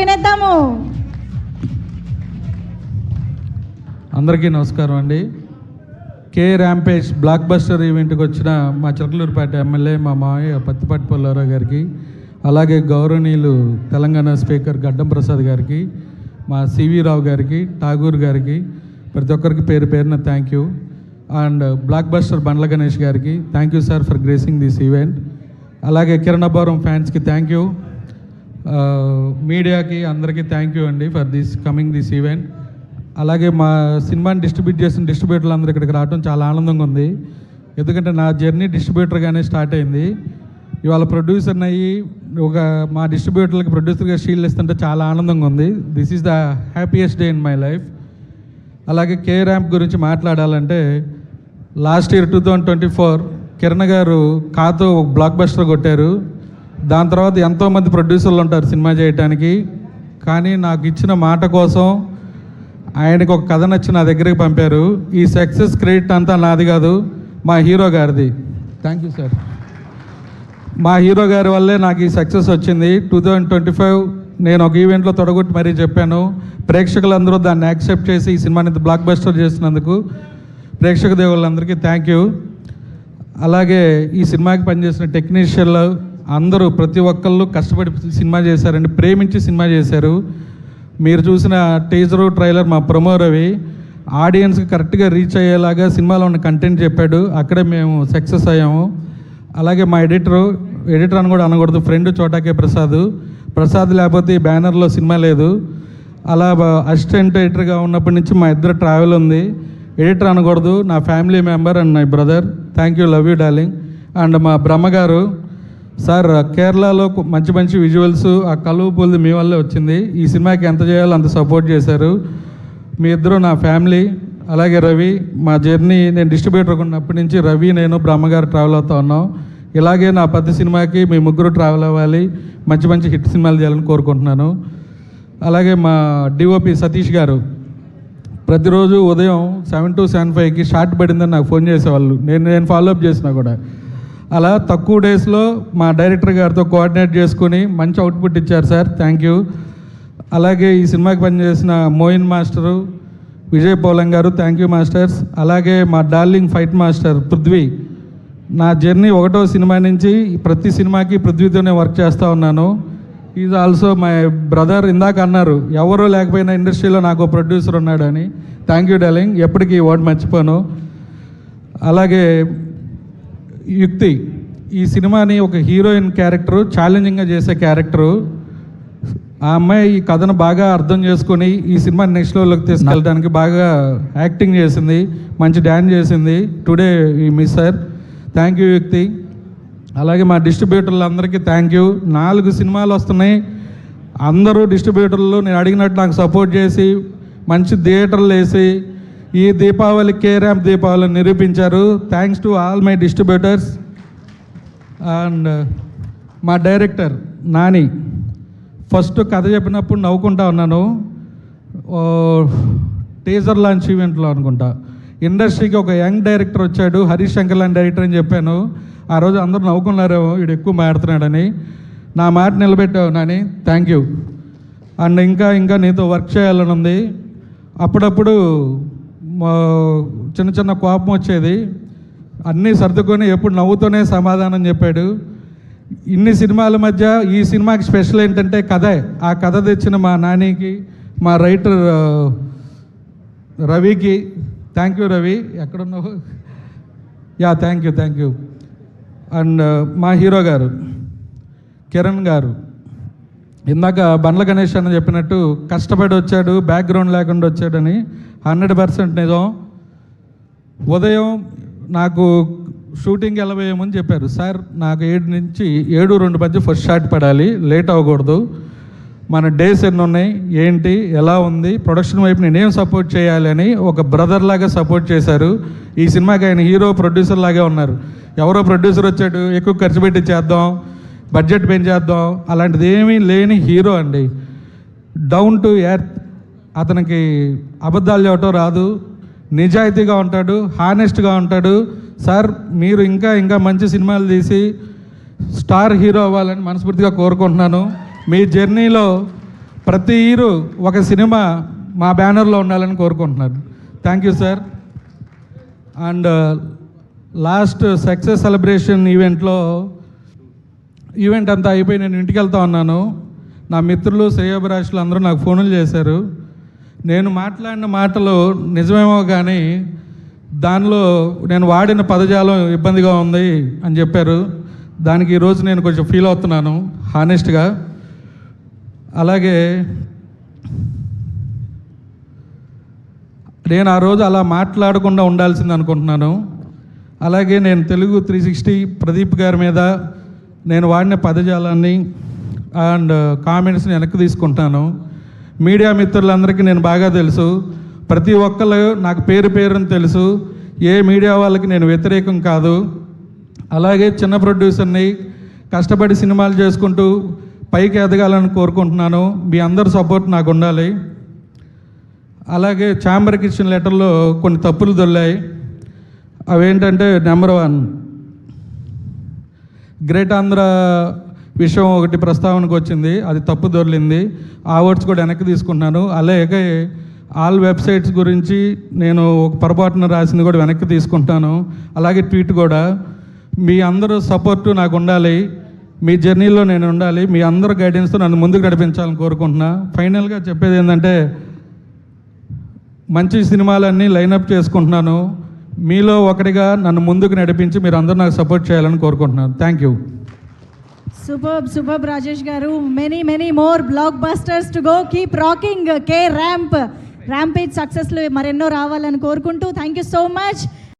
వినేద్దాము. అందరికీ నమస్కారం అండి. కే ర్యాంపేజ్ బ్లాక్ బస్టర్ ఈవెంట్కి వచ్చిన మా చిలకలూరుపేట ఎమ్మెల్యే మా మావయ్య పత్తిపాటి పుల్లారావు గారికి, అలాగే గౌరవనీయులు తెలంగాణ స్పీకర్ గడ్డం ప్రసాద్ గారికి, మా సివి రావు గారికి, ఠాగూర్ గారికి, ప్రతి ఒక్కరికి పేరు పేరున thank you. And blockbuster Bandla Ganesh గారికి thank you sir for gracing this event. అలాగే కిరణాపురం ఫ్యాన్స్కి థ్యాంక్ యూ. మీడియాకి అందరికీ థ్యాంక్ యూ అండి ఫర్ దిస్ ఈవెంట్. అలాగే మా సినిమాని డిస్ట్రిబ్యూట్ చేసిన డిస్ట్రిబ్యూటర్లు అందరూ ఇక్కడికి రావడం చాలా ఆనందంగా ఉంది. ఎందుకంటే నా జర్నీ డిస్ట్రిబ్యూటర్గానే స్టార్ట్ అయింది. ఇవాళ ప్రొడ్యూసర్ని అయ్యి మా డిస్ట్రిబ్యూటర్లకి ప్రొడ్యూసర్గా షీల్డ్ ఇస్తుంటే చాలా ఆనందంగా ఉంది. This is the happiest day in my life. అలాగే కే ర్యాంప్ గురించి మాట్లాడాలంటే లాస్ట్ ఇయర్ 2024 కిరణ్ గారు కాతో ఒక బ్లాక్ బస్టర్ కొట్టారు. దాని తర్వాత ఎంతోమంది ప్రొడ్యూసర్లు ఉంటారు సినిమా చేయడానికి, కానీ నాకు ఇచ్చిన మాట కోసం ఆయనకు ఒక కథ నచ్చి నా దగ్గరికి పంపారు. ఈ సక్సెస్ క్రెడిట్ అంతా నాది కాదు, మా హీరో గారిది. Thank you sir. మా హీరో గారి వల్లే నాకు ఈ సక్సెస్ వచ్చింది. 2025 నేను ఒక ఈవెంట్లో తొడగొట్టి మరీ చెప్పాను. ప్రేక్షకులందరూ దాన్ని యాక్సెప్ట్ చేసి ఈ సినిమాని బ్లాక్ బస్టర్ చేసినందుకు ప్రేక్షక దేవుళ్ళందరికీ థ్యాంక్ యూ. అలాగే ఈ సినిమాకి పనిచేసిన టెక్నీషియన్లు అందరూ ప్రతి ఒక్కళ్ళు కష్టపడి సినిమా చేశారండి, ప్రేమించి సినిమా చేశారు. మీరు చూసిన టీజరు ట్రైలర్ మా ప్రమో రవి ఆడియన్స్కి కరెక్ట్గా రీచ్ అయ్యేలాగా సినిమాలో ఉన్న కంటెంట్ చెప్పాడు. అక్కడే మేము సక్సెస్ అయ్యాము. అలాగే మా ఎడిటర్ అని కూడా అనకూడదు, ఫ్రెండ్ చోటాకే ప్రసాద్ లేకపోతే ఈ బ్యానర్లో సినిమా లేదు. అలా అసిస్టెంట్ ఎడిటర్గా ఉన్నప్పటి నుంచి మా ఇద్దరు ట్రావెల్ ఉంది. ఎడిటర్ అనకూడదు, నా family member and my brother. Thank you, love you darling. And మా బ్రహ్మగారు సార్, కేరళలో మంచి మంచి విజువల్స్ ఆ కలువు పూలది మీ వల్లే వచ్చింది. ఈ సినిమాకి ఎంత చేయాలో అంత సపోర్ట్ చేశారు. మీ ఇద్దరు నా ఫ్యామిలీ. అలాగే రవి, మా జర్నీ నేను డిస్ట్రిబ్యూటర్ ఉన్నప్పటి నుంచి రవి నేను బ్రహ్మగారు ట్రావెల్ అవుతూ ఉన్నాం. ఇలాగే నా ప్రతి సినిమాకి మీ ముగ్గురు ట్రావెల్ అవ్వాలి, మంచి మంచి హిట్ సినిమాలు చేయాలని కోరుకుంటున్నాను. అలాగే మా డిఓపి సతీష్ గారు ప్రతిరోజు ఉదయం 7 to 7:05కి షార్ట్ పడిందని నాకు ఫోన్ చేసేవాళ్ళు. నేను ఫాలోఅప్ చేసినా కూడా అలా తక్కువ డేస్లో మా డైరెక్టర్ గారితో కోఆర్డినేట్ చేసుకుని మంచి అవుట్పుట్ ఇచ్చారు సార్, థ్యాంక్ యూ. అలాగే ఈ సినిమాకి పనిచేసిన మోయిన్ మాస్టరు, విజయ్ పోలం గారు, థ్యాంక్ యూ మాస్టర్స్. అలాగే మా డార్లింగ్ ఫైట్ మాస్టర్ పృథ్వీ. నా జర్నీ 1వ సినిమా నుంచి ప్రతి సినిమాకి పృథ్వీతోనే వర్క్ చేస్తూ ఉన్నాను. Is also my brother. ఇందాక అన్నారు ఎవరూ లేకపోయినా ఇండస్ట్రీలో నాకు ప్రొడ్యూసర్ ఉన్నాడని. థ్యాంక్ యూ డార్లింగ్, ఎప్పటికీ ఈ వర్డ్ మర్చిపోను. అలాగే యుక్తి, ఈ సినిమాని ఒక హీరోయిన్ క్యారెక్టరు, ఛాలెంజింగ్గా చేసే క్యారెక్టరు. ఆ అమ్మాయి ఈ కథను బాగా అర్థం చేసుకొని ఈ సినిమాని నెక్స్ట్ లెవెల్లోకి తీసుకెళ్ళడానికి బాగా యాక్టింగ్ చేసింది, మంచి డ్యాన్స్ చేసింది. టుడే ఈ మిస్ సార్, థ్యాంక్ యూ యుక్తి. అలాగే మా డిస్ట్రిబ్యూటర్లు అందరికీ థ్యాంక్ యూ. 4 సినిమాలు వస్తున్నాయి. అందరూ డిస్ట్రిబ్యూటర్లు నేను అడిగినట్టు నాకు సపోర్ట్ చేసి మంచి థియేటర్లు వేసి ఈ దీపావళి కే ర్యాంప్ దీపావళిని నిరూపించారు. Thanks to all my distributors. And మా డైరెక్టర్ నాని, ఫస్ట్ కథ చెప్పినప్పుడు నవ్వుకుంటా ఉన్నాను. టీజర్ లాంచ్ ఈవెంట్లో అనుకుంటా ఇండస్ట్రీకి ఒక యంగ్ డైరెక్టర్ వచ్చాడు, హరీష్ శంకర్ లాంటి డైరెక్టర్ అని చెప్పాను. ఆ రోజు అందరూ నవ్వుకున్నారేమో వీడు ఎక్కువ మాట్లాడుతున్నాడని. నా మాట నిలబెట్టావు నాని, థ్యాంక్ యూ. అండ్ ఇంకా నీతో వర్క్ చేయాలని ఉంది. అప్పుడప్పుడు చిన్న చిన్న కోపం వచ్చేది, అన్నీ సర్దుకొని ఎప్పుడు నవ్వుతూనే సమాధానం చెప్పాడు. ఇన్ని సినిమాల మధ్య ఈ సినిమాకి స్పెషల్ ఏంటంటే కథే. ఆ కథ తెచ్చిన మా నానికి, మా రైటర్ రవికి థ్యాంక్ యూ. రవి ఎక్కడున్నావు? Yeah, thank you. అండ్ మా హీరో గారు కిరణ్ గారు, ఇందాక బండ్ల గణేష్ అని చెప్పినట్టు కష్టపడి వచ్చాడు, బ్యాక్గ్రౌండ్ లేకుండా వచ్చాడని 100% నిజం. ఉదయం నాకు షూటింగ్ వెళ్ళబోయేమని చెప్పారు సార్, నాకు 7 నుంచి 7:02 మధ్య ఫస్ట్ షాట్ పడాలి, లేట్ అవ్వకూడదు, మన డేస్ ఎన్ని ఉన్నాయి, ఏంటి, ఎలా ఉంది, ప్రొడక్షన్ వైపు నేనేం సపోర్ట్ చేయాలి అని ఒక బ్రదర్ లాగా సపోర్ట్ చేశారు. ఈ సినిమాకి ఆయన హీరో ప్రొడ్యూసర్ లాగే ఉన్నారు. ఎవరో ప్రొడ్యూసర్ వచ్చాడు ఎక్కువ ఖర్చు పెట్టి చేద్దాం, బడ్జెట్ పెంచేద్దాం, అలాంటిది ఏమీ లేని హీరో అండి. Down to earth. అతనికి అబద్ధాలు చెప్పటం రాదు, నిజాయితీగా ఉంటాడు, హానెస్ట్గా ఉంటాడు. సార్, మీరు ఇంకా మంచి సినిమాలు తీసి స్టార్ హీరో అవ్వాలని మనస్ఫూర్తిగా కోరుకుంటున్నాను. మీ జర్నీలో ప్రతి హీరో ఒక సినిమా మా బ్యానర్లో ఉండాలని కోరుకుంటున్నాను. Thank you sir. And last success celebration event అంతా అయిపోయి నేను ఇంటికి వెళ్తా ఉన్నాను. నా మిత్రులు శ్రేయోభిలాషులు అందరూ నాకు ఫోన్లు చేశారు. నేను మాట్లాడిన మాటలు నిజమేమో కానీ దానిలో నేను వాడిన పదజాలం ఇబ్బందిగా ఉంది అని చెప్పారు. దానికి ఈరోజు నేను కొంచెం ఫీల్ అవుతున్నాను హానెస్ట్గా. అలాగే నేను ఆ రోజు అలా మాట్లాడకుండా ఉండాల్సింది అనుకుంటున్నాను. అలాగే నేను తెలుగు 360 ప్రదీప్ గారి మీద నేను వాడిన పదజాలాన్ని అండ్ కామెంట్స్ని వెనక్కి తీసుకుంటాను. మీడియా మిత్రులందరికీ నేను బాగా తెలుసు. ప్రతి ఒక్కళ్ళు నాకు పేరుని తెలుసు. ఏ మీడియా వాళ్ళకి నేను వ్యతిరేకం కాదు. అలాగే చిన్న ప్రొడ్యూసర్ని కష్టపడి సినిమాలు చేసుకుంటూ పైకి ఎదగాలని కోరుకుంటున్నాను. మీ అందరి సపోర్ట్ నాకు ఉండాలి. అలాగే ఛాంబర్కి ఇచ్చిన లెటర్లో కొన్ని తప్పులు దొల్లాయి. అవేంటంటే నెంబర్ 1 గ్రేట్ ఆంధ్ర విషయం ఒకటి ప్రస్తావనకు వచ్చింది, అది తప్పు దొర్లింది. ఆ వర్డ్స్ కూడా వెనక్కి తీసుకుంటున్నాను. అలాగే ఆల్ వెబ్సైట్స్ గురించి నేను ఒక పొరపాటున రాసింది కూడా వెనక్కి తీసుకుంటాను. అలాగే ట్వీట్ కూడా. మీ అందరూ సపోర్టు నాకు ఉండాలి. మీ జర్నీలో నేను ఉండాలి. మీ అందరూ గైడెన్స్తో నన్ను ముందుకు నడిపించాలని కోరుకుంటున్నా. ఫైనల్గా చెప్పేది ఏంటంటే మంచి సినిమాలన్నీ లైనప్ చేసుకుంటున్నాను. మీలో ఒకటిగా నన్ను ముందుకు నడిపించి మీరు అందరూ నాకు సపోర్ట్ చేయాలని కోరుకుంటున్నాను. Thank you. Superb Rajesh garu. Many more blockbusters to go. Keep rocking K Ramp. Rampage success lo marenno ravalani korukunటూ. Thank you so much.